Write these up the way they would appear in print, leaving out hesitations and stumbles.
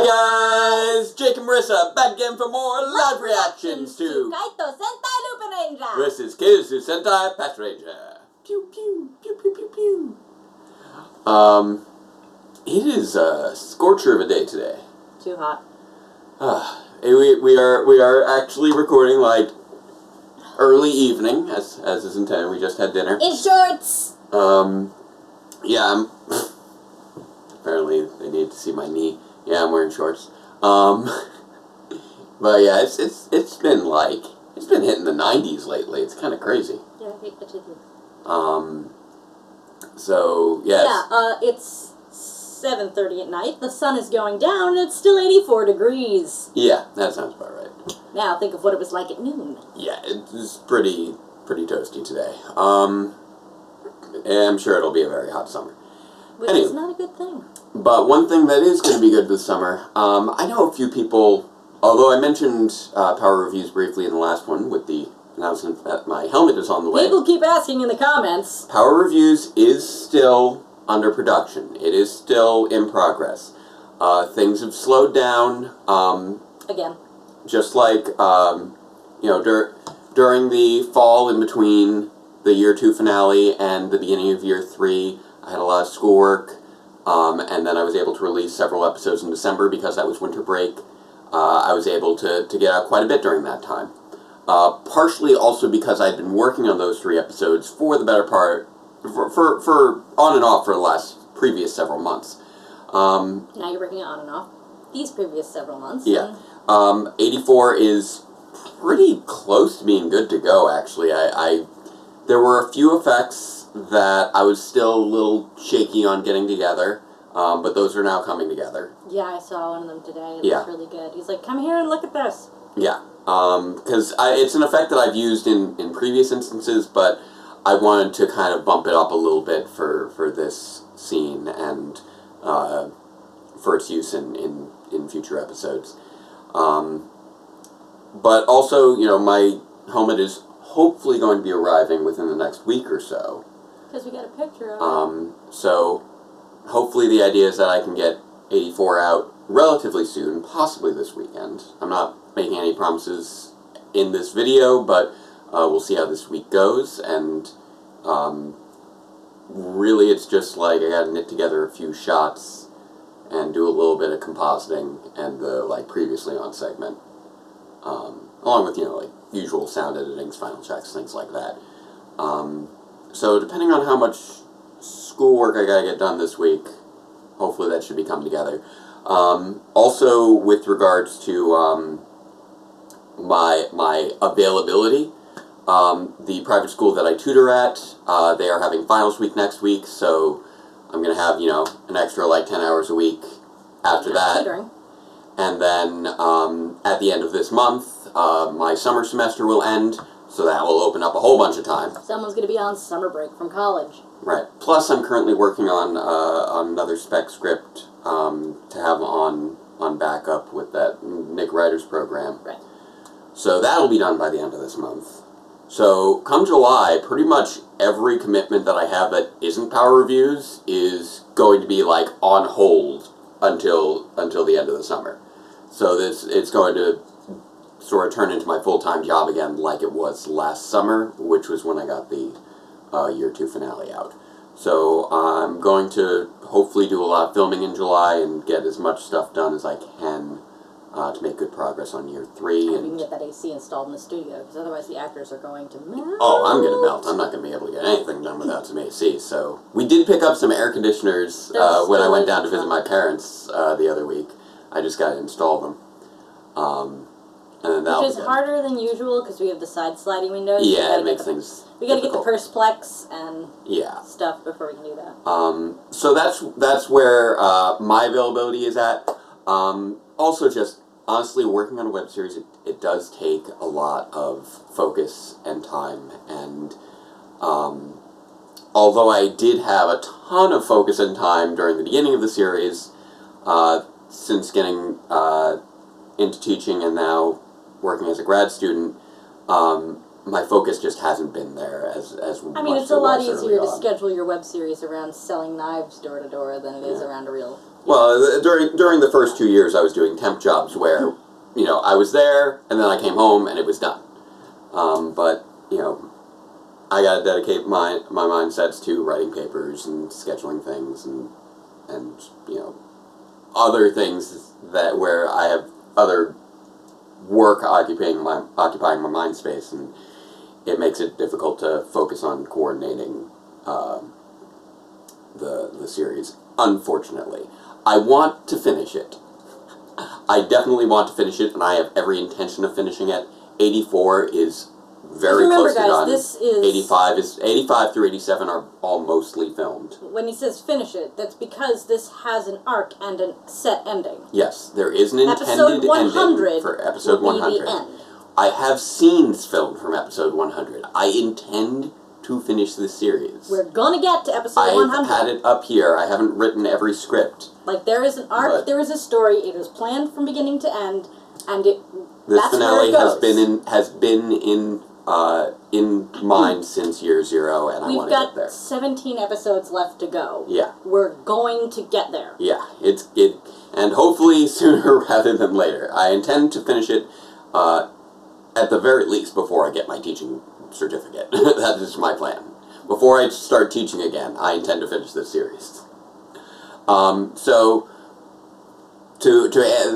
Hi guys! Jake and Marisa back again for more live reactions to Kaitou, Sentai, Lupinranger. versus Keisatsu, Sentai, Patranger. Pew pew pew pew pew pew. It is a scorcher of a day today. Too hot. We are actually recording like early evening, as is intended. We just had dinner. In shorts. Yeah. Apparently they need to see my knee. Yeah, I'm wearing shorts. But yeah, it's been hitting the 90s lately. It's kind of crazy. Yeah, I hate itchy. So yes. Yeah, it's 7:30 at night. The sun is going down, and it's still 84 degrees. Yeah, that sounds about right. Now think of what it was like at noon. Yeah, it's pretty toasty today. And I'm sure it'll be a very hot summer. Which is not a good thing. But one thing that is going to be good this summer, I know a few people, although I mentioned Power Reviews briefly in the last one with the announcement that my helmet is on the way. People keep asking in the comments. Power Reviews is still under production. It is still in progress. Things have slowed down. Again. Just like, during the fall in between the Year 2 finale and the beginning of Year 3, I had a lot of schoolwork. And then I was able to release several episodes in December because that was winter break. I was able to get out quite a bit during that time. Partially also because I'd been working on those 3 episodes for the better part, for on and off for the previous several months. Now you're working on and off these previous several months. Yeah. 84 is pretty close to being good to go, actually. There were a few effects that I was still a little shaky on getting together, but those are now coming together. Yeah, I saw one of them today. It looks really good. He's like, come here and look at this. Yeah. Because it's an effect that I've used in previous instances, but I wanted to kind of bump it up a little bit for this scene and for its use in future episodes. But also, my helmet is hopefully going to be arriving within the next week or so. Because we got a picture of it. So hopefully the idea is that I can get 84 out relatively soon, possibly this weekend. I'm not making any promises in this video, but we'll see how this week goes, and really it's just like I gotta knit together a few shots and do a little bit of compositing and the previously on segment, along with usual sound editings, final checks, things like that. So depending on how much schoolwork I gotta get done this week, hopefully that should be coming together. Also, with regards to my availability, the private school that I tutor at, they are having finals week next week, so I'm gonna have an extra 10 hours a week after that. Tutoring. And then at the end of this month, my summer semester will end. So that will open up a whole bunch of time. Someone's going to be on summer break from college. Right. Plus, I'm currently working on another spec script to have on backup with that Nick Ryder's program. Right. So that'll be done by the end of this month. So come July, pretty much every commitment that I have that isn't Power Reviews is going to be on hold until the end of the summer. So it's going to sort of turn into my full-time job again like it was last summer, which was when I got the Year 2 finale out. So I'm going to hopefully do a lot of filming in July and get as much stuff done as I can to make good progress on Year 3. And we can get that AC installed in the studio, because otherwise the actors are going to melt. Oh, I'm going to melt. I'm not going to be able to get anything done without some AC. So we did pick up some air conditioners when I went down to visit my parents the other week. I just got to install them. Which is harder than usual because we have the side sliding windows. Yeah, it makes things We gotta get the Perspex and stuff before we can do that. So that's where my availability is at. Also, just honestly, working on a web series, it does take a lot of focus and time. And although I did have a ton of focus and time during the beginning of the series, since getting into teaching and now working as a grad student, my focus just hasn't been there as I mean, much it's a lot as it was easier to early on. schedule your web series around selling knives door to door than it is around a real. Well, during the first 2 years, I was doing temp jobs where, I was there, and then I came home, and it was done. But, I got to dedicate my mindsets to writing papers and scheduling things and other things where I have other work occupying my mind space, and it makes it difficult to focus on coordinating the series, unfortunately. I want to finish it. I definitely want to finish it, and I have every intention of finishing it. 84 is very remember, close to guys, done. this is 85 through 87 are all mostly filmed. When he says finish it, that's because this has an arc and a set ending. Yes, there is an intended Episode 100 ending for episode will be 100. the end. I have scenes filmed from episode 100. I intend to finish this series. We're gonna get to episode I've 100. had it up here. I haven't written every script. Like, there is an arc, there is a story, it was planned from beginning to end, and this This finale where it goes. has been in mind since year 0, and I want to get there. We've got 17 episodes left to go. Yeah. We're going to get there. Yeah, and hopefully sooner rather than later. I intend to finish it at the very least before I get my teaching certificate. That is my plan. Before I start teaching again, I intend to finish this series.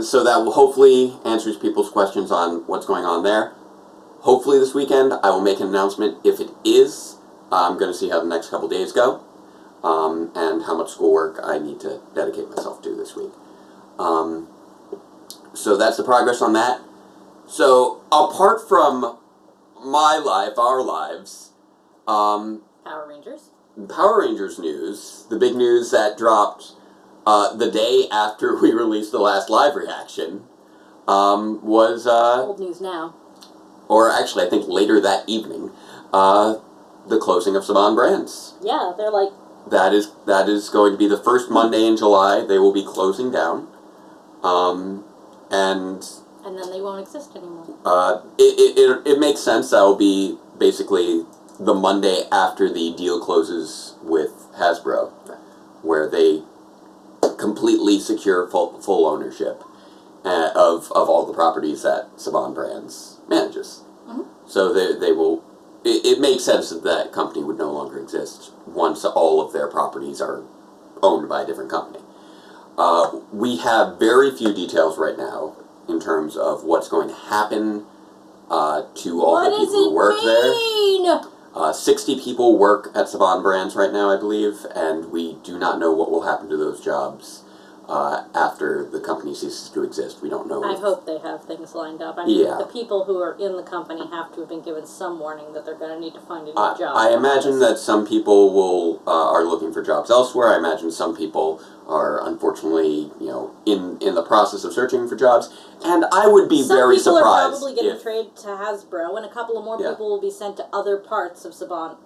So that will hopefully answers people's questions on what's going on there. Hopefully this weekend I will make an announcement. If it is, I'm going to see how the next couple days go, and how much schoolwork I need to dedicate myself to this week. So that's the progress on that. So apart from my life, our lives, Power Rangers. Power Rangers news, the big news that dropped the day after we released the last live reaction, was Old news now. or actually I think later that evening, the closing of Saban Brands. Yeah, they're like... That is going to be the first Monday in July. They will be closing down, and then they won't exist anymore. it makes sense. That will be basically the Monday after the deal closes with Hasbro, where they completely secure full ownership of all the properties that Saban Brands manages. Mm-hmm. So they will. It makes sense that that company would no longer exist once all of their properties are owned by a different company. We have very few details right now in terms of what's going to happen to all the people who work there. 60 people work at Saban Brands right now, I believe, and we do not know what will happen to those jobs after the company ceases to exist. We don't know. I hope they have things lined up. I mean, Yeah. the people who are in the company have to have been given some warning that they're going to need to find a new job. I imagine that some people are looking for jobs elsewhere. I imagine some people are unfortunately, in the process of searching for jobs. And I would be very surprised. Some people are probably getting traded to Hasbro, and a couple of more people will be sent to other parts of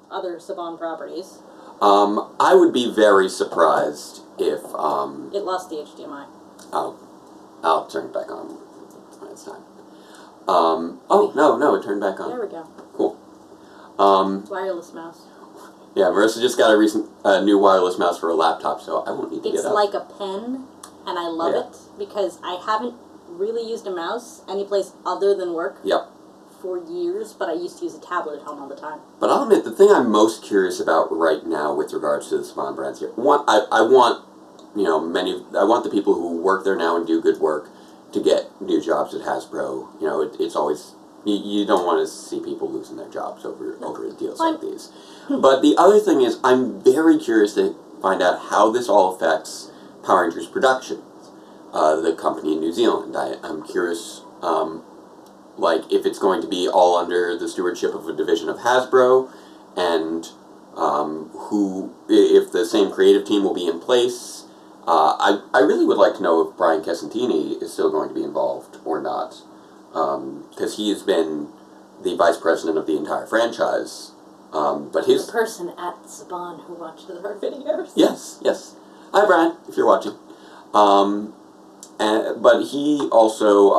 other Saban properties. I would be very surprised if It lost the HDMI. I'll turn it back on when it's time. Oh no, it turned back on. There we go. Cool. Wireless mouse. Yeah, Marissa just got a new wireless mouse for a laptop, so I won't need to get It's up. like a pen, and I love it because I haven't really used a mouse anyplace other than work. Yep. For years, but I used to use a tablet at home all the time. But I'll admit, the thing I'm most curious about right now with regards to the Saban Brands here, I want the people who work there now and do good work to get new jobs at Hasbro. It's always, you don't want to see people losing their jobs over deals like these. But the other thing is, I'm very curious to find out how this all affects Power Rangers Productions, the company in New Zealand. I'm curious, if it's going to be all under the stewardship of a division of Hasbro, and if the same creative team will be in place. I really would like to know if Brian Casentini is still going to be involved or not, because he has been the vice president of the entire franchise. But the person at Saban who watched our videos. Yes. Hi, Brian, if you're watching. But he also,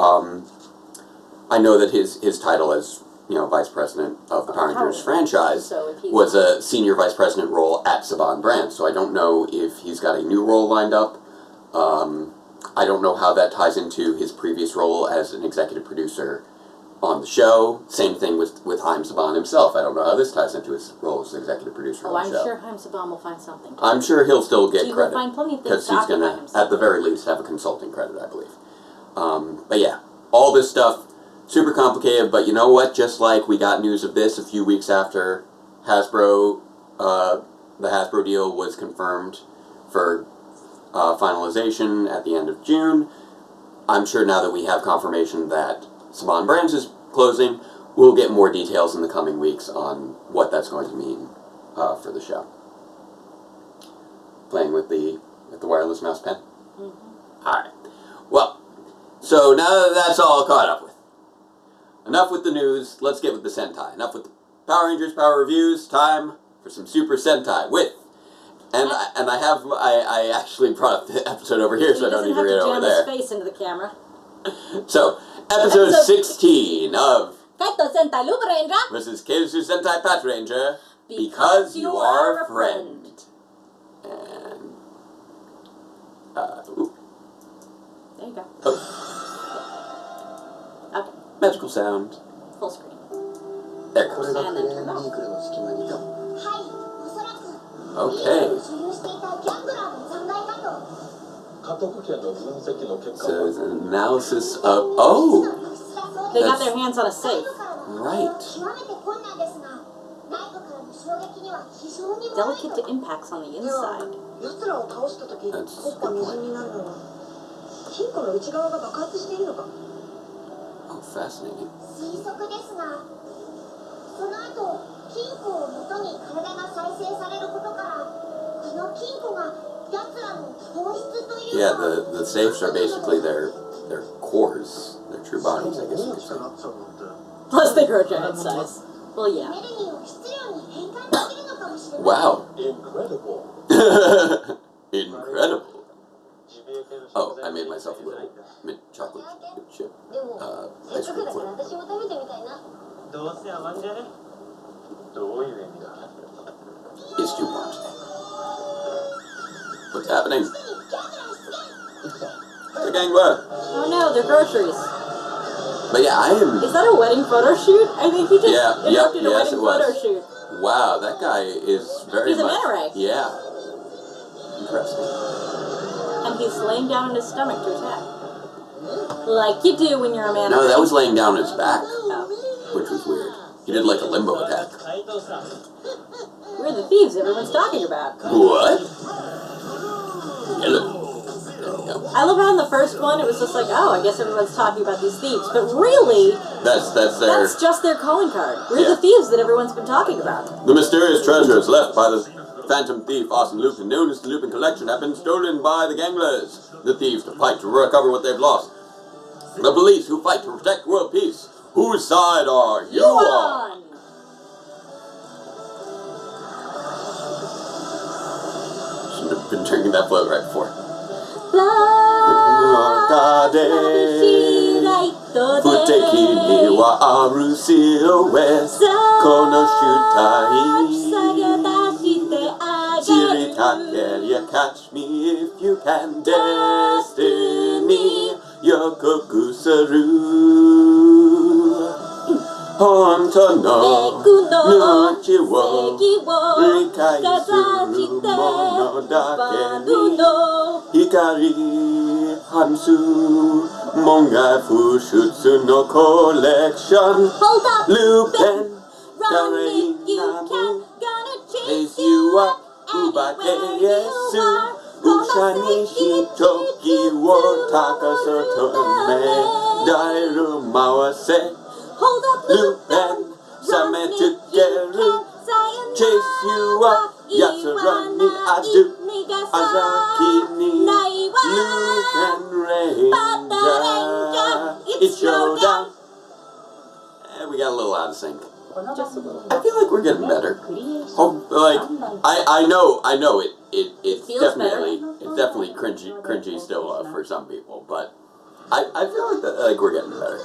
I know that his title as vice president of the Power Rangers franchise, So if he was a senior vice president role at Saban Brands. So I don't know if he's got a new role lined up. I don't know how that ties into his previous role as an executive producer on the show. Same thing with Haim Saban himself. I don't know how this ties into his role as executive producer on the show. I'm sure Haim Saban will find something. I'm sure he'll still get He credit. will find plenty of things Because to he's occupy going to, himself at the very least, have a consulting credit, I believe. But yeah, all this stuff, super complicated, but you know what? Just like we got news of this a few weeks after Hasbro, the Hasbro deal was confirmed for finalization at the end of June, I'm sure now that we have confirmation that Saban Brands is closing, we'll get more details in the coming weeks on what that's going to mean for the show. Playing with the wireless mouse pen? Mm-hmm. Alright. Well, so now that that's all caught up with, enough with the news, let's get with the Sentai. Enough with the Power Rangers Power Reviews, time for some Super Sentai with, I actually brought up the episode over here so I don't need to read it over there. He doesn't have to jam his face into the camera. So, episode 16 of Kaitou Sentai Lupinranger versus Keisatsu Sentai Patranger, Because You Are a Friend. And, ooh. There you go. Oh. Okay, Magical sound. full screen. There it goes. And then turn it off. Okay. So it's an analysis of... Oh! They got their hands on a safe. Right. Delicate impacts on the inside. That's a good point. Oh, fascinating. Yeah, the safes are basically their cores, their true bodies, I guess you could say. Plus they grow giant size. Well, yeah. Wow. Incredible. Incredible. Oh, I made myself a little mint chocolate chip ice cream flavor. It's too warm today. What's happening? The gangler. Oh no, they're groceries. But yeah, I am... Is that a wedding photo shoot? I think he just interrupted a wedding photo shoot. Wow, that guy is very He's a much... manta ray. Yeah. Interesting. And he's laying down on his stomach to attack. Like you do when you're a manta ray. No, that was laying down on his back, Oh. which was weird. He did like a limbo attack. We're the thieves everyone's talking about. What? Hello. I love how in the first one it was just like, oh, I guess everyone's talking about these thieves. But really, That's just their calling card. We're the thieves that everyone's been talking about. The mysterious treasures left by the phantom thief Austin Lupin, known as the Lupin Collection, have been stolen by the ganglers. The thieves to fight to recover what they've lost. The police who fight to protect world peace. Whose side are you on? Shouldn't have been drinking that float right before. Catch me if you can. Destiny Yokokusaru Honto no Nuchi wo Rikai suru mono dake ni Hikari Hansu Monga Fushutsu no collection. Hold up, Lupin run if you can. Gonna chase you up anywhere you are. Ushani hitoki wo takasoto me Dairu mawase. Hold up, Lupin sametukeru. Chase you up Yatsura ni adu Azaki ni Lupin Ranger. It's showdown. And we got a little out of sync. Just a little. I feel like we're getting better. I know it's definitely cringy still for some people, but I feel like we're getting better.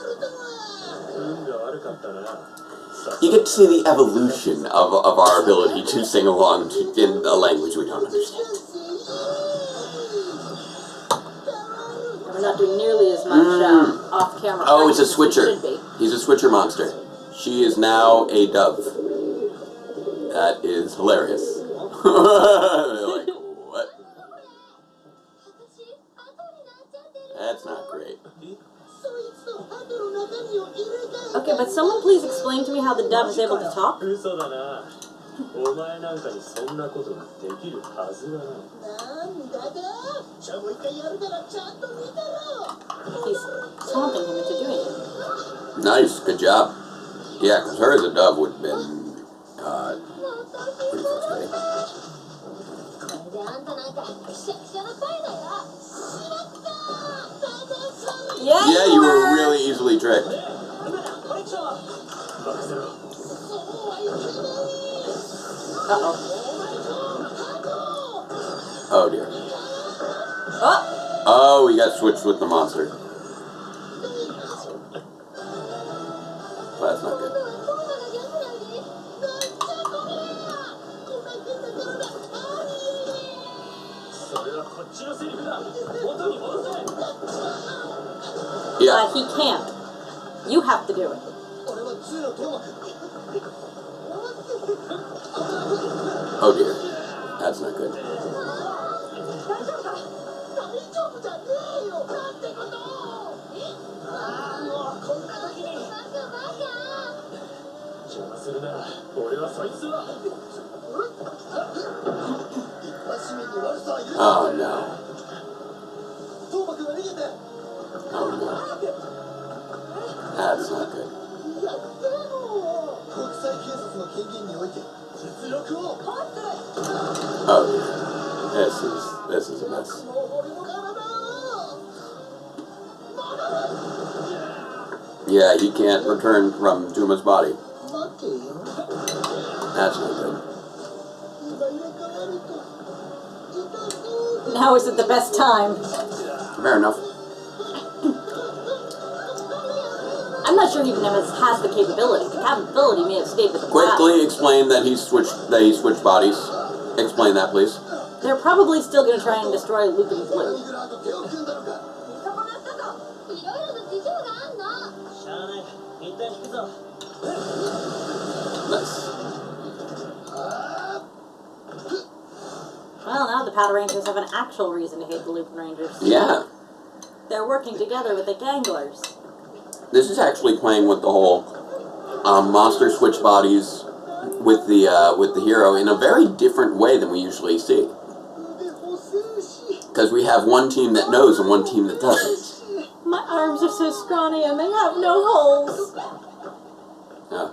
You get to see the evolution of our ability to sing along in a language we don't understand. And we're not doing nearly as much off-camera. Oh, it's a practice as we switcher. should be. He's a switcher monster. She is now a dove. That is hilarious. Like, what? That's not great. Okay, but someone please explain to me how the dove is able to talk. He's taunting him into doing it. Nice, good job. Yeah, because her as a dove would have been pretty frustrating. Yeah, you were really easily tricked. Uh-oh. Oh, dear. Oh! Oh, he got switched with the monster. Well, that's not good. Yeah. He can't. You have to do it. Oh dear. That's not good. Oh no. Oh no. That's not good. Oh dear. This is a mess. Yeah, he can't return from Juma's body. That's not good. Now isn't the best time. Fair enough. I'm not sure even has the capability. The capability may have stayed with the Quickly explain that he switched bodies. Explain that, please. They're probably still going to try and destroy Lupin's loot. Nice. Well, now the Patrangers have an actual reason to hate the Lupinrangers. Yeah. They're working together with the Ganglers. This is actually playing with the whole monster switch bodies with the hero in a very different way than we usually see. Because we have one team that knows and one team that doesn't. My arms are so scrawny and they have no holes. Yeah.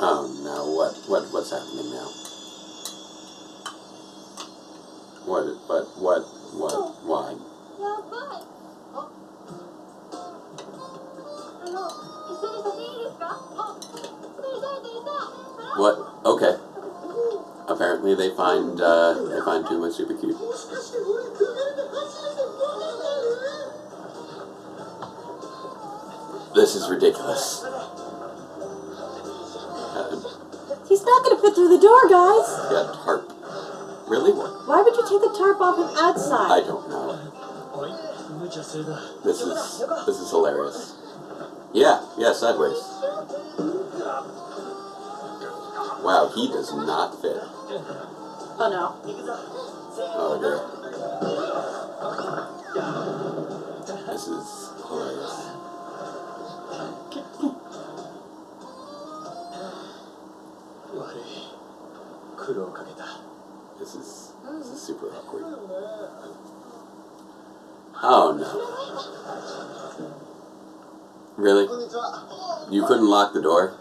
Oh no! What's happening now? Why? What? Okay. Apparently they find Tuma super cute. This is ridiculous. He's not going to fit through the door, guys. Yeah, tarp. Really? What? Why would you take the tarp off him outside? I don't know. This is hilarious. Yeah, sideways. Wow, he does not fit. Oh no. Oh dear. This is hilarious. This is super awkward. Oh no. Really? You couldn't lock the door?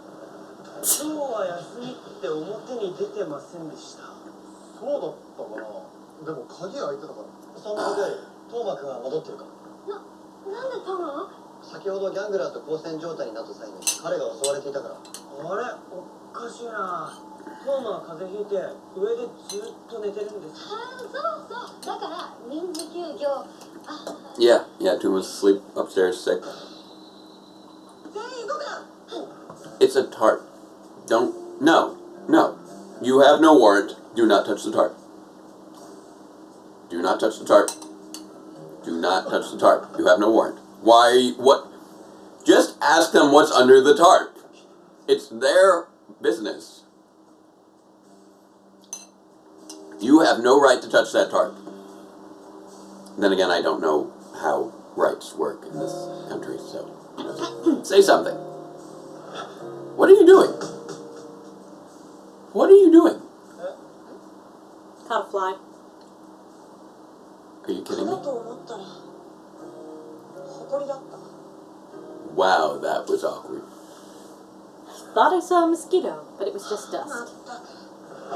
トーマは風邪ひいて上でずっと寝てるんです。そうそう。だから臨時休業。Yeah, Tuma's asleep upstairs sick. 全員動くな。It's a tarp. Don't. No. You have no warrant. Do not touch the tarp. Do not touch the tarp. Do not touch the tarp. You have no warrant. Why are you. What? Just ask them what's under the tarp. It's their business. You have no right to touch that tarp. Then again, I don't know how rights work in this country, so say something. What are you doing? What are you doing? Caught a fly. Are you kidding me? だと思ったら埃だった。 Wow, that was awkward. Thought I saw a mosquito, but it was just まっ dust. たく。気を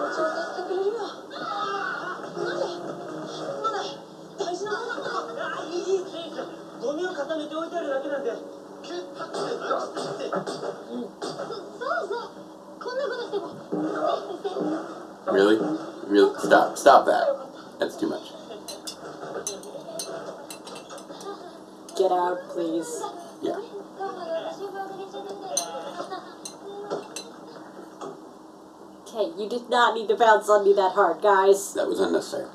調査してくれるよ。まだ大事なものだったか。いい。ゴミを固めておいてあるだけなんで。そうそう。こんなことしても。Really? Stop that. That's too much. Get out, please. Yeah. Okay, you did not need to bounce on me that hard, guys. That was unnecessary.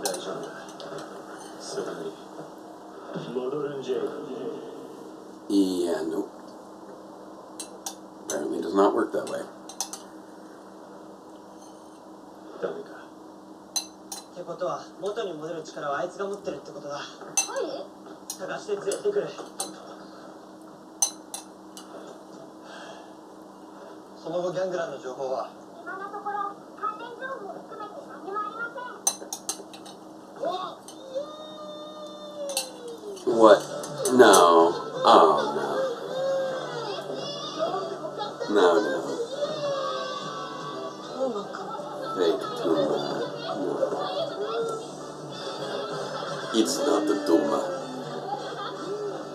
大丈夫だ。すぐに戻るんじゃ。 Yeah, nope. Apparently does not work that way. ダメか。ってことは元に戻る力はあいつが持ってるってことだ。はい。探して連れてくれ。その後ギャングラーの情報は。今のところ関連情報を含めて何もありません。 What? No. Oh, no. No. そうなんか。 Fake Tuma. No. It's not the Tuma.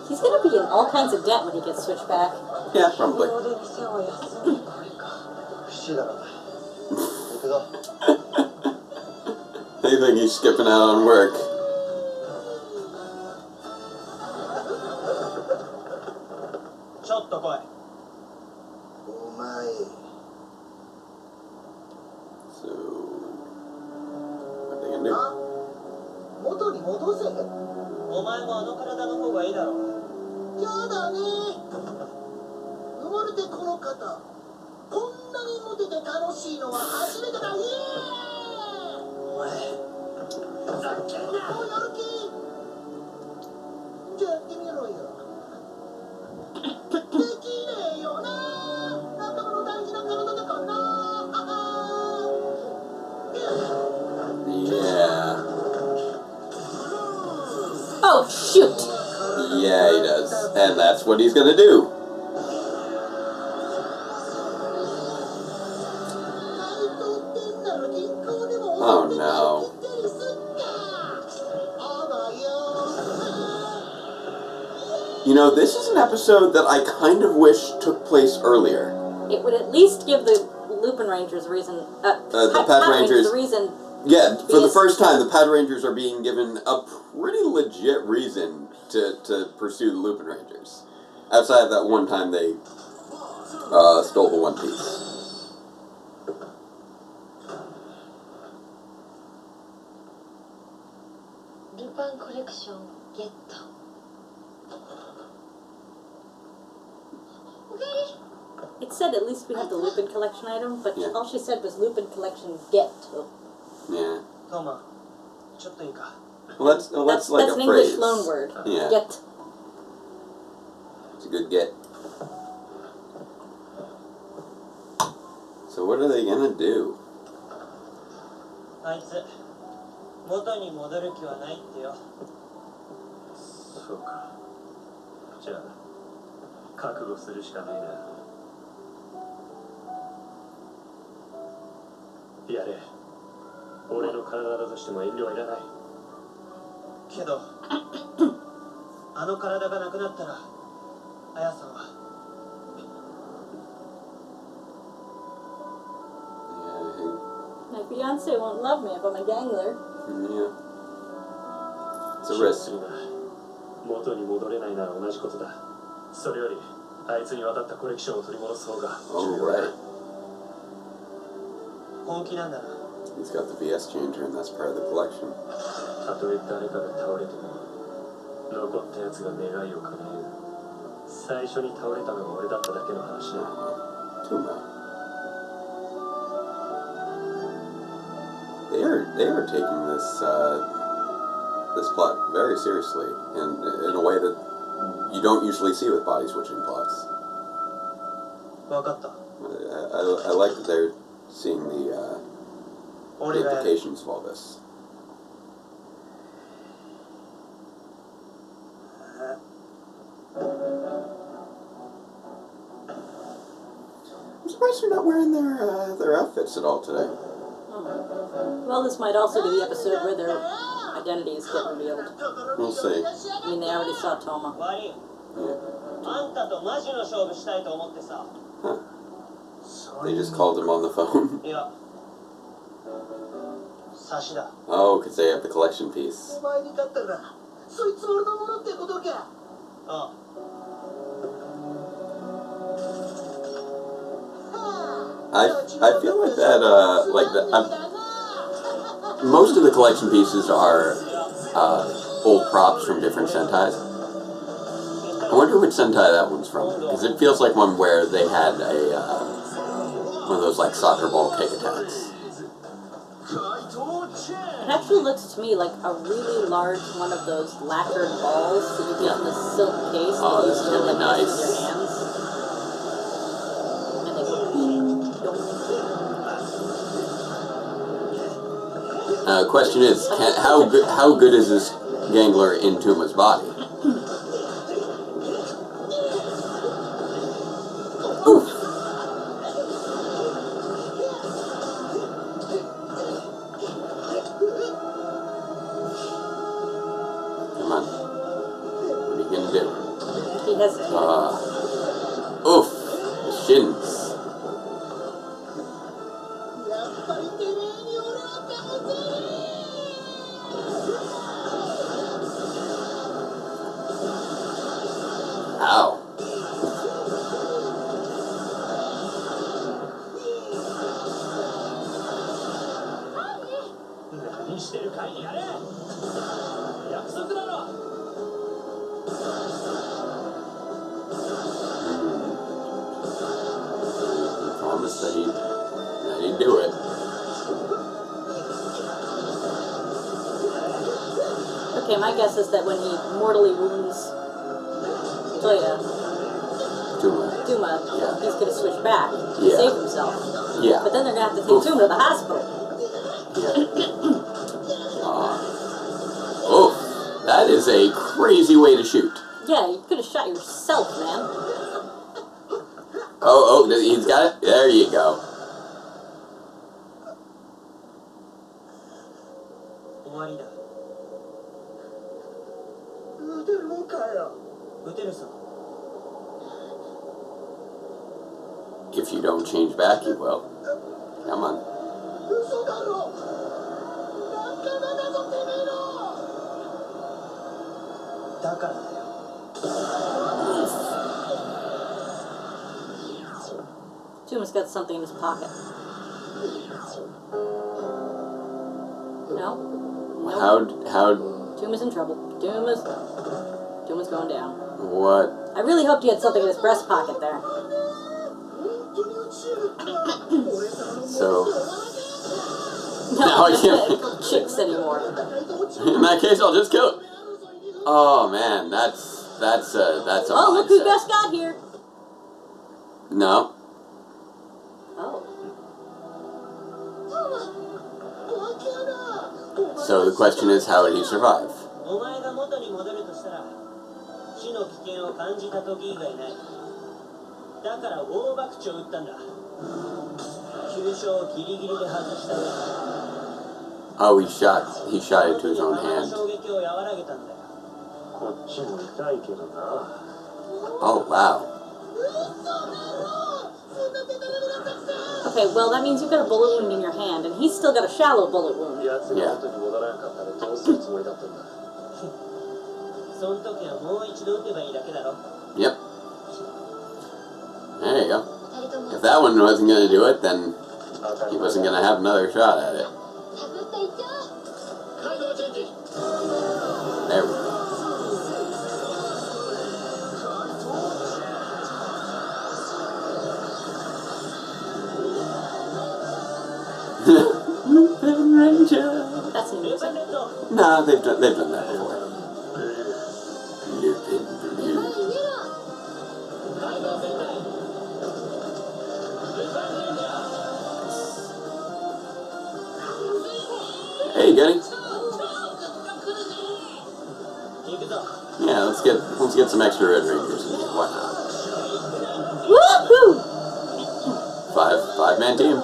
He's gonna be in all kinds of debt when he gets switched back. Yeah, probably. ここで店を休むこれか。不思議だろうな。行くぞ。 They think he's skipping out on work. ちょっと来い。お前。 So, what are they gonna do? 元に戻せ。お前もあの体の方がいいだろう。やだね。生まれてこの方。こんなにモテて楽しいのは初めてだ。イエーイ。お前。ふざけんな。おいやる気。じゃあやってみろよ。できねえよな。仲間の大事な体だからな。Yeah. Oh, shoot! Yeah, he does. And that's what he's gonna do. Oh no. You know, this is an episode that I kind of wish took place earlier. It would at least give the Lupinrangers a reason. The Patrangers a reason. Yeah, for the first time, the Patrangers are being given a pretty legit reason to pursue the Lupinrangers. Outside of that one time they stole the One Piece. ルパンコレクションゲット。おかえり。 It said at least we have the Lupin collection item, but Yeah. all she said was Lupin collection get. Yeah. トーマ、ちょっといいか。Well, that's like that's a an phrase. English loan word. Yeah. Get. It's a good get. So what are they gonna do? あいつ、元に戻る気はないってよ。そうか。じゃあ覚悟するしかないな。やれ。俺の体だとしても遠慮はいらない。けど、あの体がなくなったら、あやさんは。fiance won't love me if I'm a gangler. Yeah. It's a risk. 元に戻れないなら同じことだ。それよりあいつに渡ったコレクションを取り戻す方が重要だ。 Alright. 本気なんだな。 He's got the VS changer, and that's part of the collection. たとえ誰かが倒れても残ったやつが願いを叶える。最初に倒れたのが俺だっただけの話だ。 Tuma. They are taking this plot very seriously, and in a way that you don't usually see with body switching plots. 分かった。 I like that they're seeing the 俺がやる。 implications of all this. I'm surprised they're not wearing their outfits at all today. Well, this might also be the episode where their identities get revealed. We'll see. I mean, they already saw Toma. 悪い。 Yeah. あんたとマジの勝負したいと思ってさ。 Huh. They just called him on the phone. いや。差しだ。 Oh, because they have the collection piece. お前に勝ったら、そいつ俺のものってことか。ああ。 I feel like that, most of the collection pieces are old props from different Sentais. I wonder which Sentai that one's from, because it feels like one where they had one of those like soccer ball kick attacks. It actually looks to me like a really large one of those lacquered balls that you get in the silk case that you this is still gonna be like nice. with your hands. And they go Question is, how good is this Gangler in Tuma's body? Oof. Come on. What are you gonna do? He hesitated. Oof. The shins. やっぱりてめえに俺は騙せねえ。 Ow. What 何してるかいやれ。約束だろ。 He promised that he'd do it. Okay, my guess is that when he mortally wounds Toya, Tuma, Yeah. he's gonna switch back to Yeah. save himself. Yeah. But then they're gonna have to take Tuma to the hospital. Oh, that is a crazy way to shoot. Yeah, you could have shot yourself, man. Oh, he's got it? There you go. 終わりだ。撃てるもんかよ。撃てるさ。 If you don't change back, you will. Come on. 嘘だろ。仲間だぞてめえの。だからだよ。 Tuma's got something in his pocket. No? Nope. How, Tuma's in trouble. Tuma's going down. what? I really hoped he had something in his breast pocket there. So, No, Now I just can't- medical chicks anymore. in that case, I'll just kill it. Oh man, that's a Oh, look who mindset. just got here. No. Oh. So the question is, how would he survive? お前が元に戻るとしたら、死の危険を感じた時以外ない。だから大爆打を打ったんだ。急所をギリギリで外した上。 Oh, he shot into his own hand. 衝撃を和らげたんだよ。こっちも痛いけどな。 Oh wow. Okay, well that means you've got a bullet wound in your hand, and he's still got a shallow bullet wound. 奴が元に戻らなかったらどうするつもりだったんだ。その時はもう一度撃てばいいだけだろ。 Yep. There you go. If that one wasn't going to do it, then he wasn't going to have another shot at it. There we go. Lupinranger. That's new music. No, they've done that before. Lupinranger. Hey, Gunny. Yeah, let's get some extra Red Rangers in here. Why not? Woohoo! Five-man team.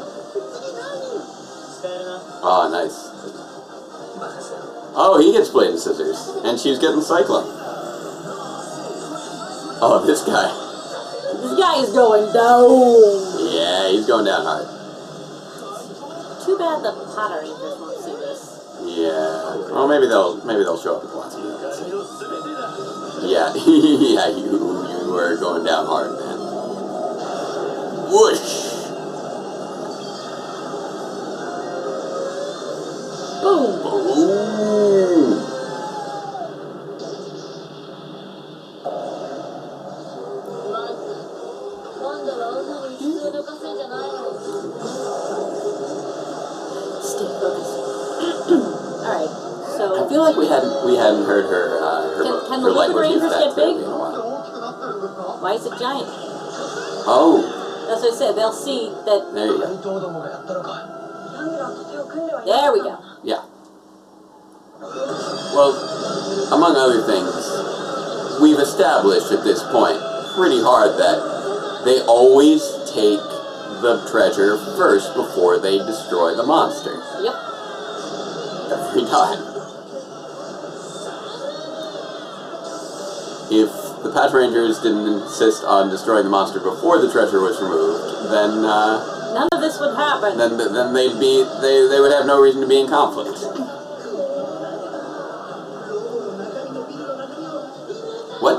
Oh, nice. Oh, he gets blade and scissors, and she's getting Cyclone. Oh, this guy. This guy is going down. Yeah, he's going down hard. Too bad the Patrangers won't see this. Yeah. Well, maybe they'll show up at the last minute. Yeah, yeah, you were going down hard, man. Whoosh! Boom! Boom! Stay focused. Alright, so... I feel like we hadn't heard her Can her the language use Lupinrangers that get big? clearly in a while. Why is it giant? Oh, That's what I said, they'll see that... there you go. There we go. Yeah. Well, among other things, we've established at this point pretty hard that they always take the treasure first before they destroy the monster. Yep. Every time. If the Patrangers didn't insist on destroying the monster before the treasure was removed, then None of this would happen. then they would have no reason to be in conflict. What?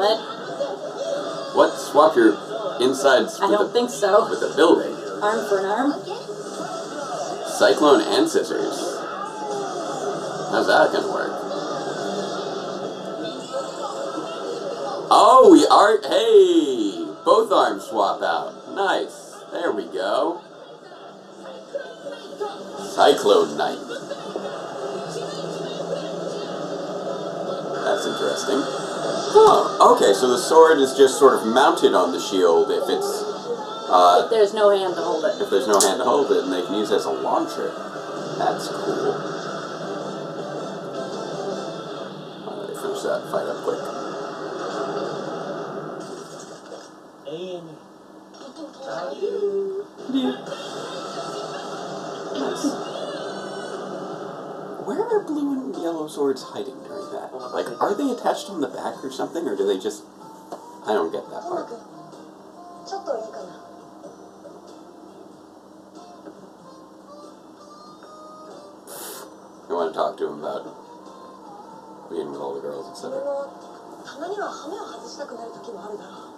What? Swap your insides I with don't think so. with a building. Arm for an arm? Cyclone and scissors. How's that gonna work? Oh, we are. Hey, both arms swap out. Nice. There we go. Cyclone Knight. That's interesting. Oh, okay. So the sword is just sort of mounted on the shield if it's. If there's no hand to hold it. If there's no hand to hold it, and they can use it as a launcher. That's cool. They finish that fight up quick. Nice. Where are blue and yellow swords hiding during that? Like, are they attached on the back or something, or do they just... I don't get that part. I want to talk to him about being with all the girls, etc.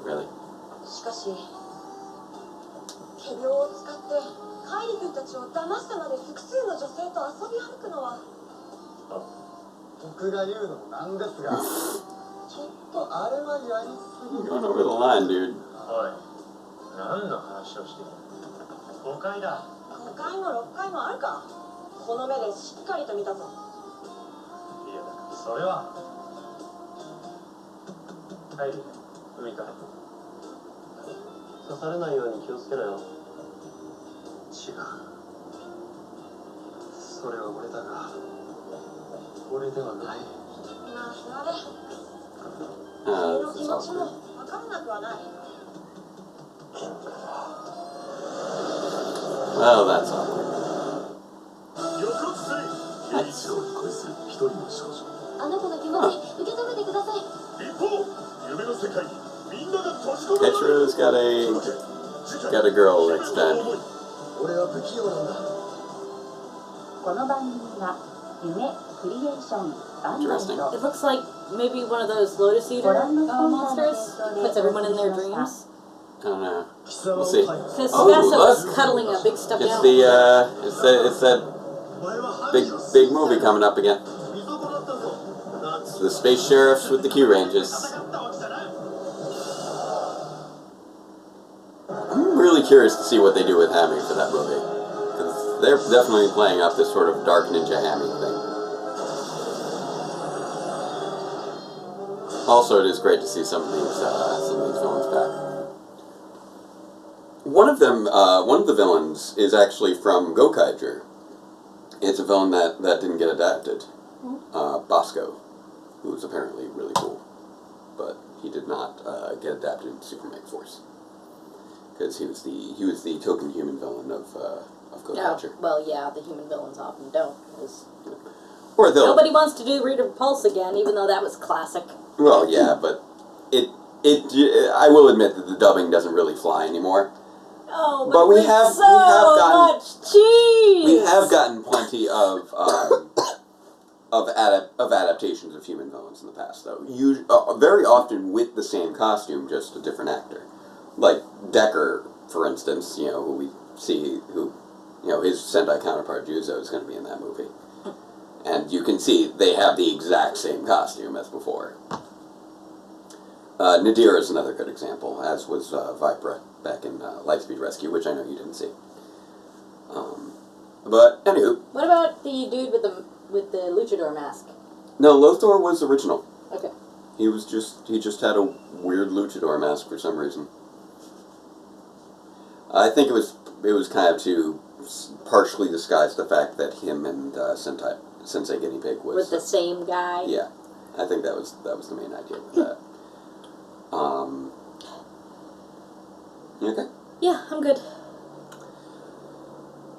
Really? しかし、仮病を使ってカイリ君たちを騙してまで複数の女性と遊び歩くのは。僕が言うのもなんですが、ちょっとあれはやりすぎ。 You're going over the line, dude. おい、何の話をしている？5回だ。5回も6回もあるか。この目でしっかりと見たぞ。いや、それは。はい、海か。刺されないように気をつけろよ。違う。それは俺だが、俺ではない。まあ、座れ。君 This の気 is 持ち awkward. も分からなくはない。Well, that's awkward. あの子の気持ち受け止めてください。 Petra's got a Get a girl next time. 俺は不器用なんだ。この番組は夢クリエーションバンド Interesting. It looks like maybe one of those Lotus Eater monsters puts everyone in their dreams. I don't know. We'll see. Because Oh, Sebastian was look. cuddling a big stuffed It's animal. it's that big movie coming up again. It's the space sheriffs with the Q ranges. I'm really curious to see what they do with Hammy for that movie, because they're definitely playing up this sort of dark ninja Hammy thing. Also, it is great to see some of these villains back. One of the villains is actually from Gokaiger. It's a villain that didn't get adapted. Bosco, who was apparently really cool, but he did not get adapted into Super Mega Force because he was the token human villain of Gokaiger. Oh, well, yeah, the human villains often don't. Or Nobody wants to do Reader Pulse again, even though that was classic. Well, yeah, but I will admit that the dubbing doesn't really fly anymore. Oh, But we have gotten much cheese. We have gotten plenty of adaptations of human villains in the past, though. Very often with the same costume, just a different actor. Like Decker, for instance, who we see, his Sentai counterpart Juzo is going to be in that movie. And you can see they have the exact same costume as before. Nadir is another good example, as was Vipra back in Lightspeed Rescue, which I know you didn't see. But anywho. What about the dude with the luchador mask? No, Lothar was original. Okay. He just had a weird luchador mask for some reason. I think it was kind of to partially disguise the fact that him and Sensei Guinea Pig was with the same guy. Yeah, I think that was the main idea with that. You okay? Yeah, I'm good.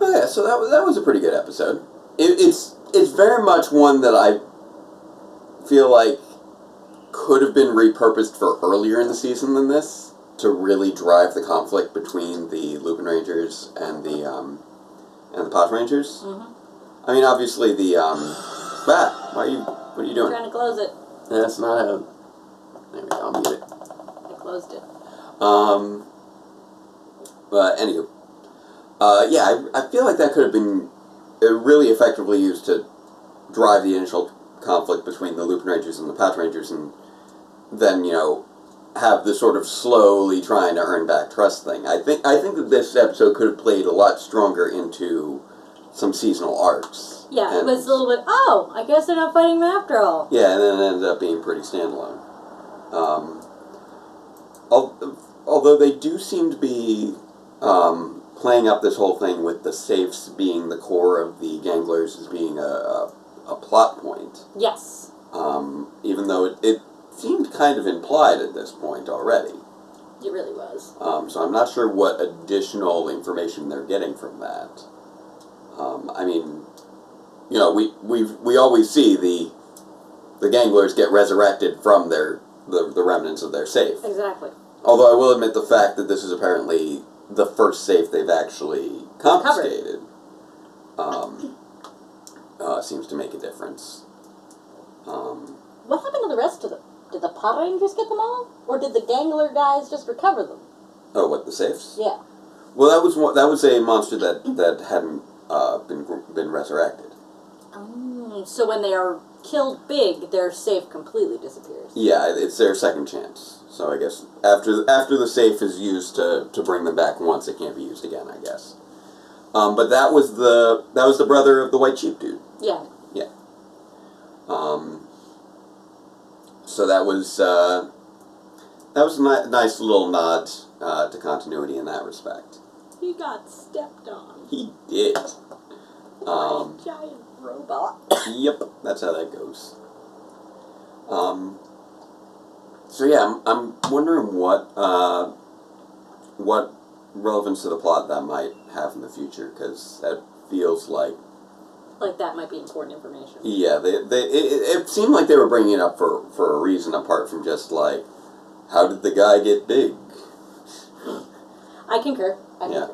Okay, so that was a pretty good episode. It's very much one that I feel like could have been repurposed for earlier in the season than this, to really drive the conflict between the Lupinrangers and the Patrangers. I mean, obviously what are you doing? I'm trying to close it. That's not how. There we go. I'll mute it. I closed it. But anywho, yeah, I feel like that could have been really effectively used to drive the initial conflict between the Lupinrangers and the Patrangers, and then have this sort of slowly trying to earn back trust thing. I think that this episode could have played a lot stronger into some seasonal arcs. Yeah, it was a little bit. Oh, I guess they're not fighting them after all. Yeah, and then it ended up being pretty standalone. Although they do seem to be playing up this whole thing with the safes being the core of the Ganglers as being a plot point. Yes. Even though it seemed kind of implied at this point already. It really was. So I'm not sure what additional information they're getting from that. I mean, we always see the Ganglers get resurrected from the remnants of their safe. Exactly. Although I will admit the fact that this is apparently the first safe they've actually confiscated seems to make a difference. What happened to the rest of them? Did the Patrangers get them all? Or did the Gangler guys just recover them? Oh, what, the safes? Yeah. Well, that was a monster that hadn't been resurrected. So when they are killed big, their safe completely disappears. Yeah, it's their second chance. So I guess after the safe is used to bring them back once, it can't be used again, I guess. But that was the brother of the white sheep dude. Yeah. Yeah. So that was a nice little nod to continuity in that respect. He got stepped on. He did. By a giant robot. Yep, that's how that goes. So yeah, I'm wondering what relevance to the plot that might have in the future, because that feels like that might be important information. Yeah, it seemed like they were bringing it up for a reason apart from just how did the guy get big? I concur. Yeah.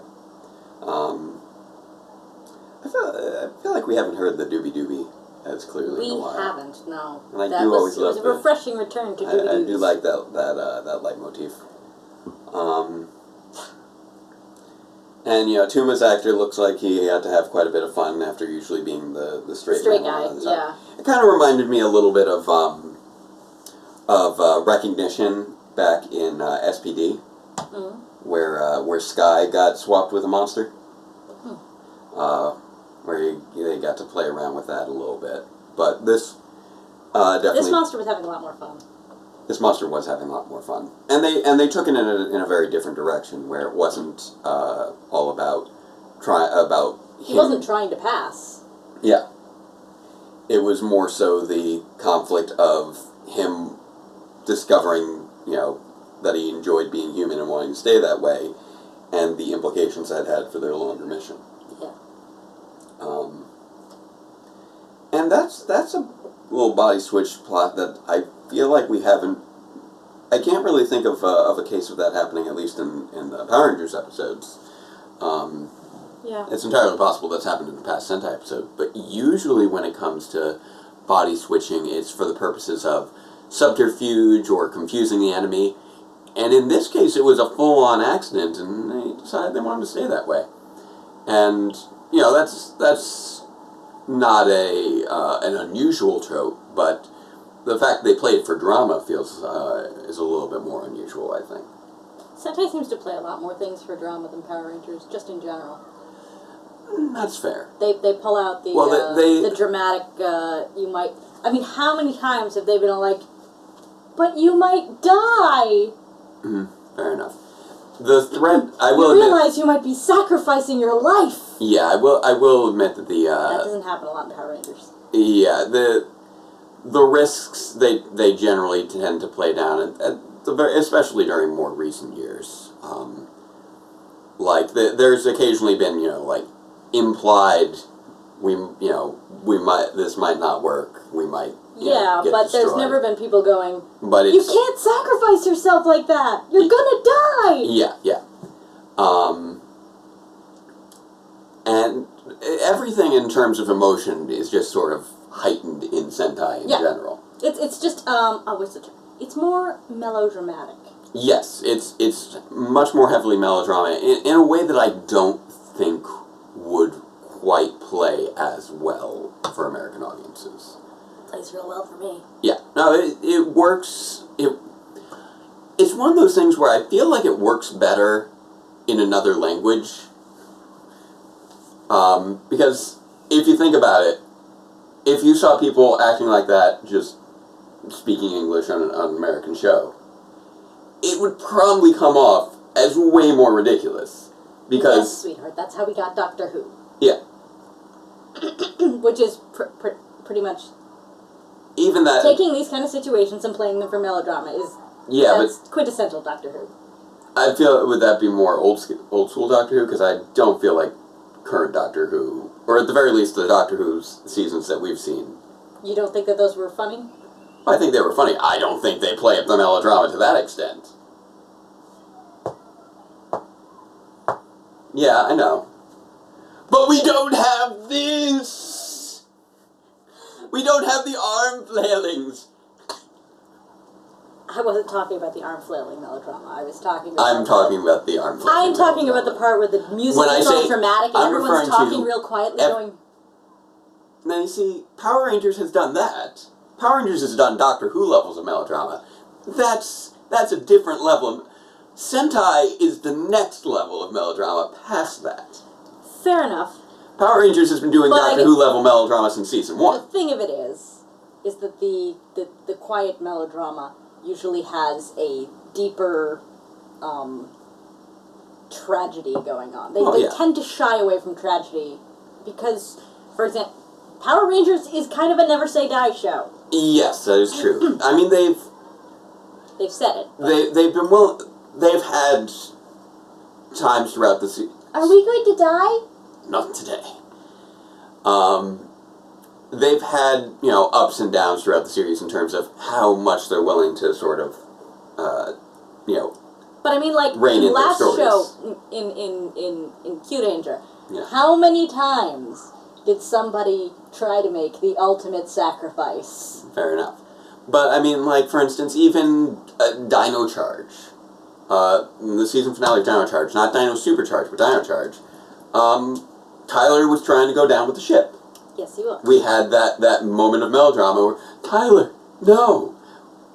I feel like we haven't heard the Doobie Doobie as clearly in a We while. haven't, no. And I That do always it was love a refreshing return to Doobie I do Doobies. like that leitmotif. And Tuma's actor looks like he had to have quite a bit of fun after usually being the straight man guy, all the time. yeah. It kind of reminded me a little bit of Recognition back in SPD, where Sky got swapped with a monster. Where they got to play around with that a little bit. But this definitely... This monster was having a lot more fun. This monster was having a lot more fun. And they took it in a very different direction, where it wasn't all about He wasn't trying to pass. Yeah. It was more so the conflict of him discovering, that he enjoyed being human and wanting to stay that way, and the implications that had for their longer mission. Yeah. And that's a little body switch plot that I feel like we haven't... I can't really think of a case of that happening, at least in the Power Rangers episodes. Yeah. It's entirely possible that's happened in the past Sentai episode, but usually when it comes to body switching, it's for the purposes of subterfuge or confusing the enemy. And in this case, it was a full-on accident, and they decided they wanted to stay that way. And, that's not an unusual trope, but the fact they played for drama feels is a little bit more unusual, I think. Sentai seems to play a lot more things for drama than Power Rangers, just in general. That's fair. They pull out the the dramatic, you might... I mean, how many times have they been like, but you might die! Fair enough. The threat, I will admit... You realize you might be sacrificing your life! Yeah, I will admit that the... that doesn't happen a lot in Power Rangers. Yeah, the risks, they generally tend to play down, especially during more recent years. There's occasionally been, implied, this might not work, we might, yeah, get but destroyed. There's never been people going, but you can't sacrifice yourself like that! You're gonna die! Yeah. And everything in terms of emotion is just sort of heightened in Sentai in general. It's just, what's the term? It's more melodramatic. Yes, it's much more heavily melodrama in a way that I don't think would quite play as well for American audiences. It plays real well for me. Yeah, no, it works. It's one of those things where I feel like it works better in another language. Because if you think about it, if you saw people acting like that, just speaking English on an American show, it would probably come off as way more ridiculous. Because... Yes, sweetheart, that's how we got Doctor Who. Yeah. Which is pretty much... Even that... Taking these kind of situations and playing them for melodrama is... Yeah, that's quintessential Doctor Who. I feel, would that be more old school Doctor Who? Because I don't feel like current Doctor Who, or at the very least the Doctor Who's seasons that we've seen. You don't think that those were funny? I think they were funny. I don't think they play up the melodrama to that extent. Yeah, I know. But we don't have this! We don't have the arm flailings! I wasn't talking about the arm flailing melodrama. I was talking about... I'm talking about the arm flailing I'm talking about the part where the music is all dramatic and everyone's talking real quietly going... Now you see, Power Rangers has done that. Power Rangers has done Doctor Who levels of melodrama. That's a different level. Sentai is the next level of melodrama past that. Fair enough. Power Rangers has been doing Doctor Who level melodrama since season 1. The thing of it is that the quiet melodrama usually has a deeper tragedy going on. They tend to shy away from tragedy because, for example, Power Rangers is kind of a never say die show. Yes, that is true. I mean, they've said it. They've been they've had times throughout the season. Are we going to die? Not today. They've had, ups and downs throughout the series in terms of how much they're willing to sort of, But I mean, like, rein the in their last stories. show in Kyuranger, Yeah. how many times did somebody try to make the ultimate sacrifice? Fair enough. But, I mean, like, for instance, even Dino Charge. In the season finale of Dino Charge, not Dino Supercharge, but Dino Charge, Tyler was trying to go down with the ship. Yes, he was. We had that moment of melodrama where, Tyler, no!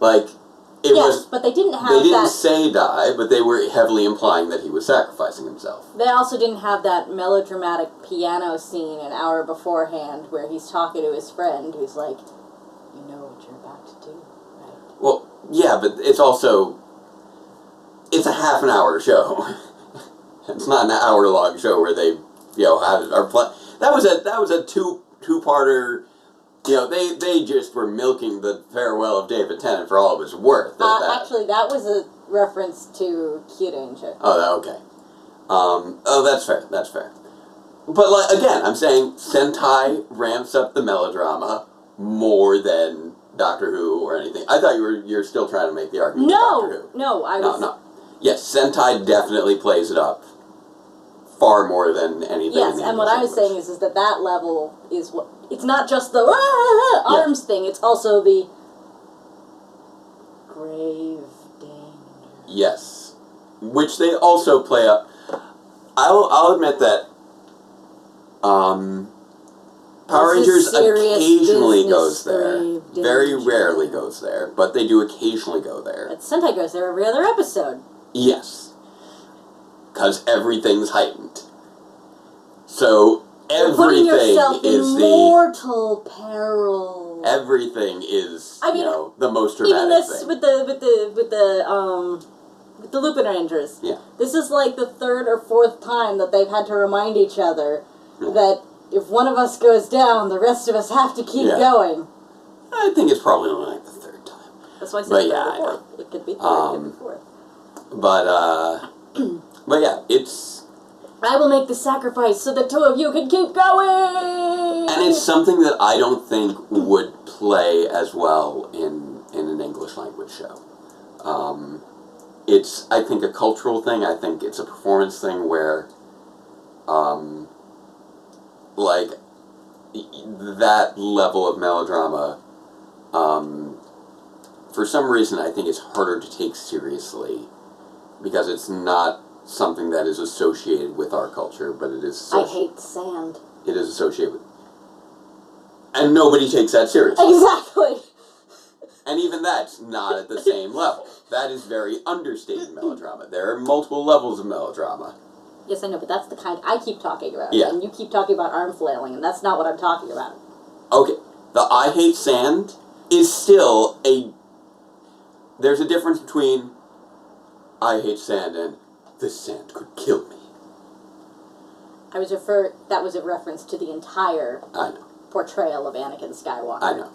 Like, it yes, was... but they didn't have They didn't that... say die, but they were heavily implying that he was sacrificing himself. They also didn't have that melodramatic piano scene an hour beforehand where he's talking to his friend who's like, you know what you're about to do, right? Well, yeah, but it's also... It's a half an hour show. It's not an hour-long show where they, that was a two-parter. They just were milking the farewell of David Tennant for all it was worth. Actually, that was a reference to Kyuranger. Oh, okay. That's fair. That's fair. But again, I'm saying Sentai ramps up the melodrama more than Doctor Who or anything. I thought you're still trying to make the argument. Doctor Who. No. Yes, Sentai definitely plays it up far more than anything. Yes, and what I was saying is that level is what... It's not just the arms thing, it's also the grave danger. Yes. Which they also play up. I'll admit that Power Rangers occasionally goes there. Very rarely goes there, but they do occasionally go there. But Sentai goes there every other episode. Yes. Because everything's heightened. So everything yourself is in mortal peril. Everything is, the most dramatic even this thing. with the Lupinrangers. Yeah. This is like the third or fourth time that they've had to remind each other that if one of us goes down, the rest of us have to keep going. I think it's probably only like the third time. That's why I said third or fourth. It could be third, it could be fourth. But yeah, it's... I will make the sacrifice so the two of you can keep going! And it's something that I don't think would play as well in an English language show. It's, I think, a cultural thing. I think it's a performance thing where, that level of melodrama, for some reason, I think it's harder to take seriously because it's not something that is associated with our culture, but it is... I hate sand. It is associated with... And nobody takes that seriously. Exactly. And even that's not at the same level. That is very understated melodrama. There are multiple levels of melodrama. Yes, I know, but that's the kind I keep talking about. Yeah. And you keep talking about arm flailing, and that's not what I'm talking about. Okay. The I hate sand is still a... There's a difference between I hate sand and this sand could kill me. That was a reference to the entire portrayal of Anakin Skywalker. I know.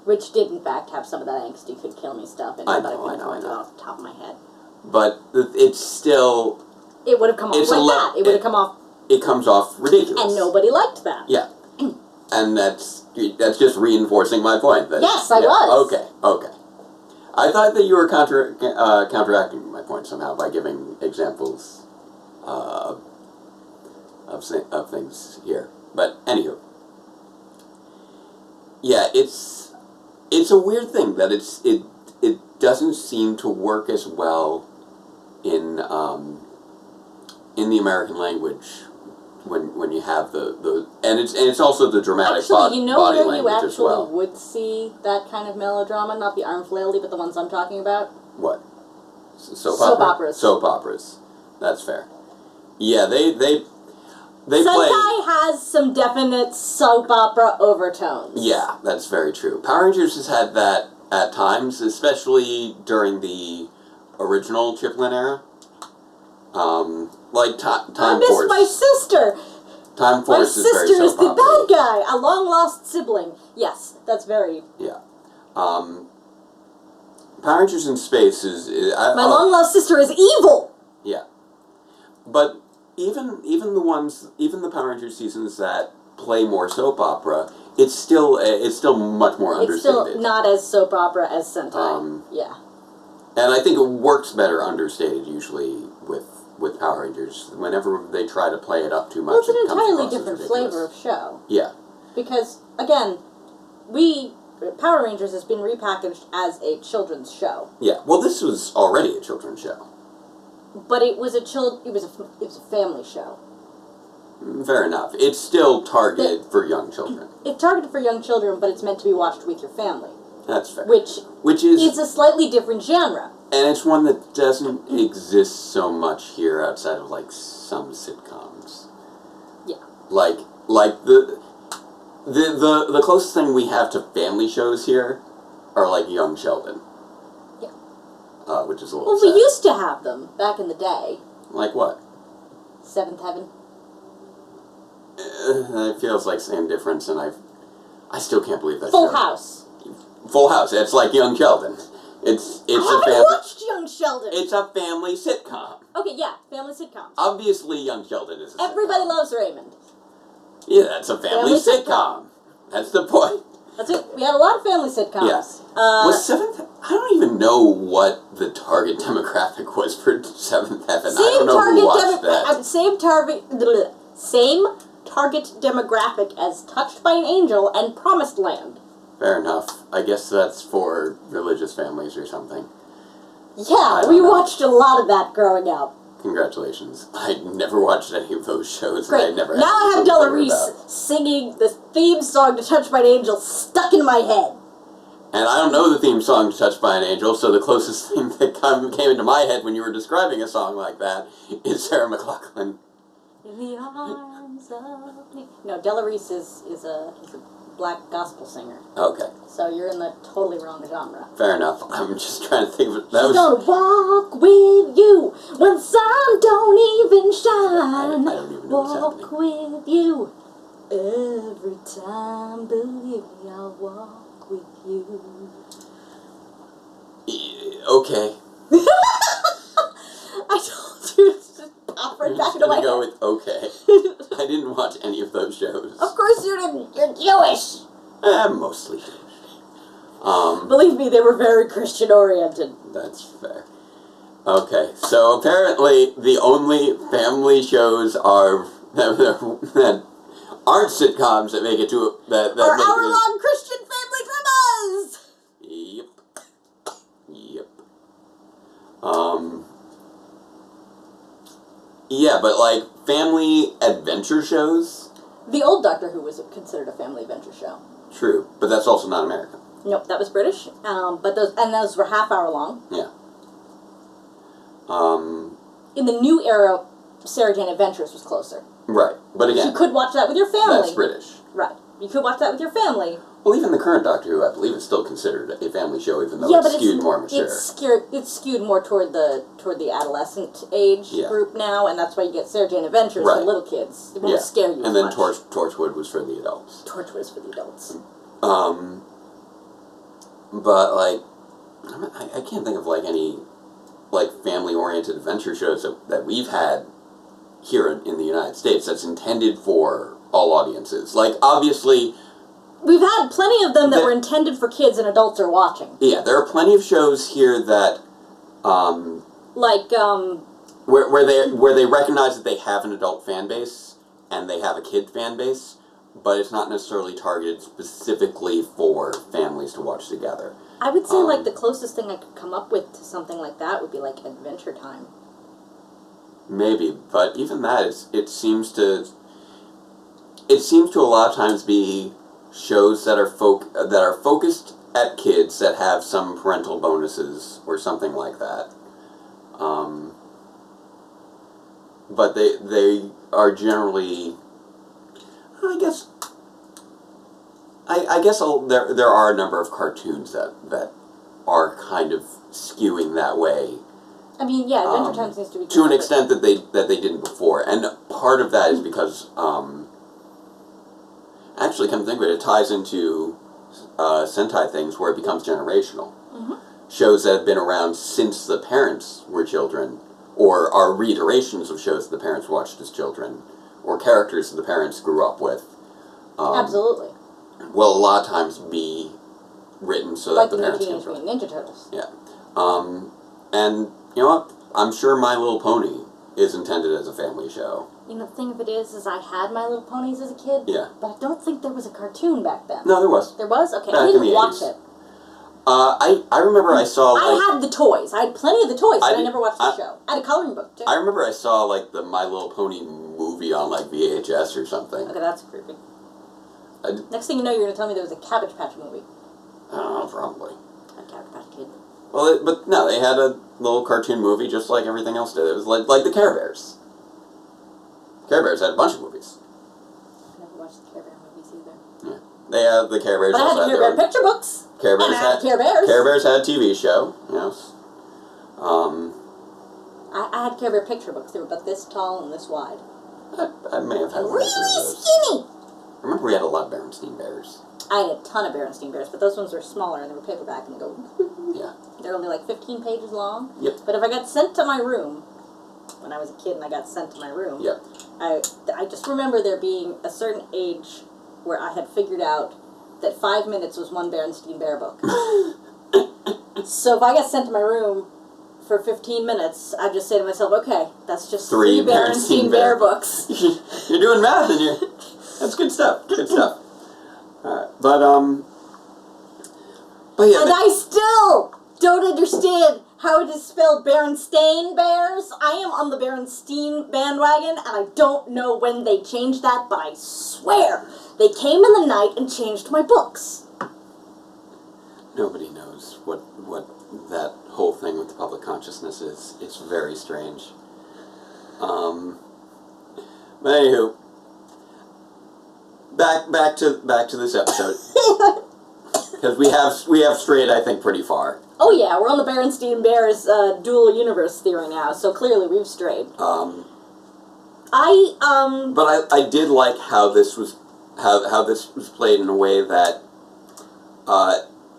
Which did, in fact, have some of that angsty could kill me stuff in it, I but I know. couldn't remember it off the top of my head. But it's still... It would have come off like that. It would have come off... It comes off ridiculous. And nobody liked that. Yeah. And that's just reinforcing my point. That, yes, I was. Okay. I thought that you were counteracting my point somehow by giving examples of things here. But anywho, yeah, it's a weird thing that it doesn't seem to work as well in the American language when you have and it's also the dramatic body language as well. You would see that kind of melodrama, not the arm flaily, but the ones I'm talking about? What? Soap operas. Soap operas. That's fair. Yeah, they Sentai has some definite soap opera overtones. Yeah, that's very true. Power Rangers has had that at times, especially during the original Chiplin era. Like Time Force. I miss my sister! Time Force is very soap opera. My sister is the bad guy! A long-lost sibling. Yes, that's very... Yeah. Power Rangers in Space is... my long-lost sister is evil! Yeah. But even the Power Rangers seasons that play more soap opera, it's still much more understated. It's still not as soap opera as Sentai. Yeah. And I think it works better understated usually with Power Rangers. Whenever they try to play it up too much, Well, it's an it comes entirely across as different ridiculous. flavor of show. Yeah. Because, again, Power Rangers has been repackaged as a children's show. Yeah. Well, this was already a children's show. But it was a family show. Fair enough. It's still targeted for young children. It's targeted for young children, but it's meant to be watched with your family. That's fair. Which is a slightly different genre. And it's one that doesn't exist so much here outside of, like, some sitcoms. Yeah. Like the closest thing we have to family shows here are, like, Young Sheldon. Yeah. Which is a little Well, sad. we used to have them back in the day. Like what? Seventh Heaven. It feels like same difference, and I still can't believe that Full show. House. Full House. It's like Young Sheldon. It's I a haven't family. watched Young Sheldon. It's a family sitcom. Okay, yeah, family sitcoms. Obviously, Young Sheldon is a Everybody sitcom. loves Raymond. Yeah, that's a family sitcom. That's the point. That's it. We had a lot of family sitcoms. Yes. Was Seventh... I don't even know what the target demographic was for Seventh Heaven. I don't know who watched that. Same target demographic as Touched by an Angel and Promised Land. Fair enough. I guess that's for religious families or something. Yeah, we watched a lot of that growing up. Congratulations. I never watched any of those shows. Great. And I never now I have had Della to worry Reese about. singing the theme song to Touched by an Angel stuck in my head. And I don't know the theme song to Touched by an Angel, so the closest thing that came into my head when you were describing a song like that is Sarah McLachlan. In the arms of me. No, Della Reese is a black gospel singer. Okay. So you're in the totally wrong genre. Fair enough. I'm just trying to think of it. She's gonna walk with you when sun don't even shine. I don't even know what's Walk with you every time. Believe me, I'll walk with you. Okay. I told you to just pop right I'm back just into my gonna go head. with okay. I didn't watch any of those shows. Of course you didn't. You're Jewish. Mostly Jewish. Believe me, they were very Christian oriented. That's fair. Okay, so apparently the only family shows are that aren't sitcoms that make it to that Or make it. hour-long Christian family dramas. Yep. Yeah, but like family adventure shows. The old Doctor Who was considered a family adventure show. True, but that's also not American. Nope, that was British. But those were half hour long. Yeah. In the new era, Sarah Jane Adventures was closer. Right, but again, You could watch that with your family. that's British. Right. You could watch that with your family. Well, even the current Doctor Who, I believe, is still considered a family show, even though Yeah, it's but skewed more mature. It's skewed more toward the adolescent age group now, and that's why you get Sarah Jane Adventures for little kids. It won't scare you and as then much. Torchwood was for the adults. Torchwood is for the adults. But like, I can't think of like any like family-oriented adventure shows that we've had here in the United States that's intended for all audiences. Like, obviously, We've had plenty of them that were intended for kids and adults are watching. yeah, there are plenty of shows here that where they recognize that they have an adult fan base and they have a kid fan base, but it's not necessarily targeted specifically for families to watch together. I would say like the closest thing I could come up with to something like that would be like Adventure Time. Maybe, but even that it seems to a lot of times be shows that are focused at kids that have some parental bonuses or something like that. But they are generally, I guess there are a number of cartoons that are kind of skewing that way. I mean, yeah, Adventure Time seems to be To an extent that they didn't before, and part of that is because actually, come to think of it, it ties into Sentai things where it becomes generational. Mm-hmm. Shows that have been around since the parents were children, or are reiterations of shows that the parents watched as children, or characters that the parents grew up with. Absolutely. Will a lot of times be written so Like that the the parents Teenage can. Mutant Ninja Turtles. Yeah. And you know what? I'm sure My Little Pony is intended as a family show. You know, the thing of it is I had My Little Ponies as a kid. Yeah. But I don't think there was a cartoon back then. No, there was. There was? Okay, Back I in didn't the watch 80s. it. I remember I saw, like... I had the toys. I had plenty of the toys, but I did- never watched the show. I had a coloring book, too. I remember I saw, like, the My Little Pony movie on, like, VHS or something. Okay, that's creepy. I d- Next thing you know, you're going to tell me there was a Cabbage Patch movie. I don't know, probably. A Cabbage Patch Kid. Well, but no, they had a little cartoon movie just like everything else did. It was like the Care Bears. Care Bears had a bunch of movies. I never watched the Care Bear movies either. Yeah. They had the Care Bears. But I had the Care Bear picture books. Care Bears and I had Care Bears. Care Bears had a TV show. Yes. I had Care Bear picture books. They were about this tall and this wide. I may have had And one or two of really those. skinny. I remember we had a lot of Berenstein Bears. I had a ton of Berenstein Bears, but those ones were smaller and they were paperback and they go. Yeah. They're only like 15 pages long. Yep. But if I got sent to my room, when I was a kid and I got sent to my room, Yep. I just remember there being a certain age where I had figured out that 5 minutes was one Berenstein Bear book. So if I got sent to my room for 15 minutes, I'd just say to myself, okay, that's just three Berenstein Bear books. You're doing math and you're... That's good stuff. Good stuff. Alright. But yeah. And I still don't understand how it is spelled Berenstain Bears. I am on the Berenstein bandwagon, and I don't know when they changed that, but I swear they came in the night and changed my books. Nobody knows what that whole thing with the public consciousness is. It's very strange. But anywho, back to this episode, because we have strayed, I think, pretty far. Oh yeah, we're on the Berenstein Bears dual universe theory now, so clearly we've strayed. But I did like how this was played in a way that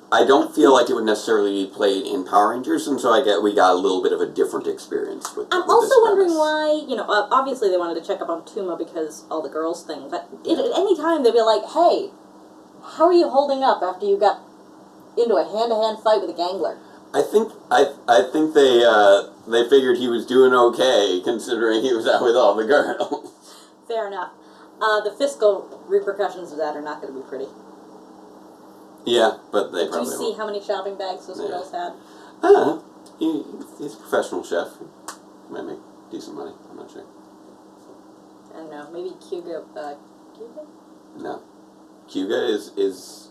I don't feel like it would necessarily be played in Power Rangers, and so we got a little bit of a different experience with. I'm with also this wondering premise. why, obviously they wanted to check up on Tuma because all the girls thing, but at any time they'd be like, hey, how are you holding up after you got into a hand-to-hand fight with a gangler? I think they figured he was doing okay considering he was out with all the girls. Fair enough. The fiscal repercussions of that are not going to be pretty. Yeah, but they Did you probably see won't. how many shopping bags those Yeah. girls had? He's a professional chef. Might make decent money. I'm not sure. I don't know. Maybe Kyuga. Kyuga? No, Kyuga is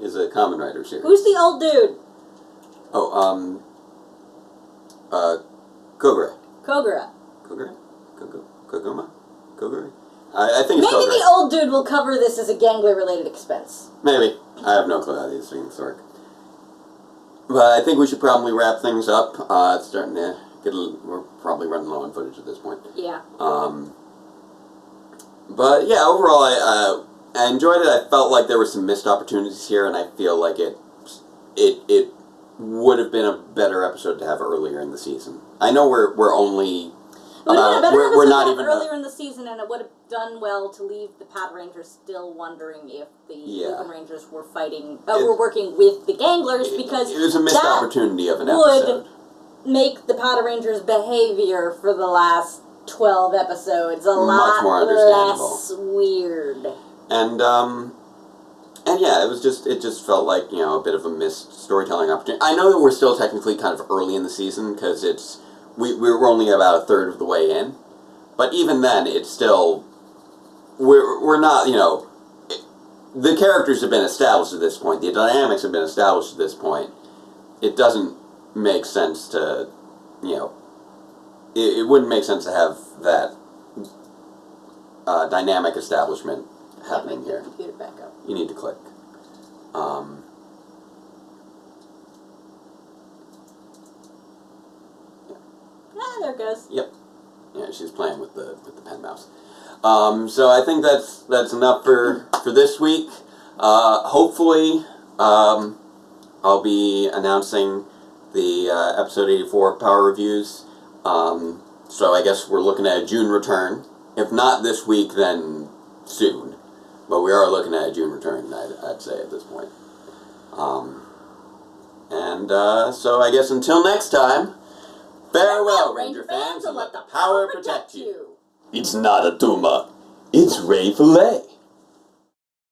a Kamen Rider series. Who's the old dude? Oh, Kogura. Kogura. Koguma? Kogura? I think it's Maybe Kogura. the old dude will cover this as a gangler-related expense. Maybe. I have no clue how these things work. But I think we should probably wrap things up. It's starting to get we're probably running low on footage at this point. Yeah. But yeah, overall, I enjoyed it. I felt like there were some missed opportunities here, and I feel like it would have been a better episode to have earlier in the season. I know we're only It would have been a better we're episode not to have even earlier in the season, and it would have done well to leave the Patranger still wondering if the Lupinrangers were fighting, were working with the ganglers, because it was a missed opportunity of an would episode. make the Patrangers' behavior for the last 12 episodes a Much lot more understandable. less weird. And yeah, it just felt like, a bit of a missed storytelling opportunity. I know that we're still technically kind of early in the season, because we're only about a third of the way in, but even then, it's still, we're not, the characters have been established at this point, the dynamics have been established at this point. It doesn't make sense to, it wouldn't make sense to have that dynamic establishment happening Make here. the computer back up. You need to click. There it goes. Yep. Yeah, she's playing with the pen mouse. So I think that's enough for this week. Hopefully, I'll be announcing the episode 84 power reviews. So I guess we're looking at a June return. If not this week, then soon. But we are looking at a June return, I'd say, at this point. So I guess until next time, Farewell, Ranger fans, and let the power protect you. It's not a Duma, it's Ray Fillet.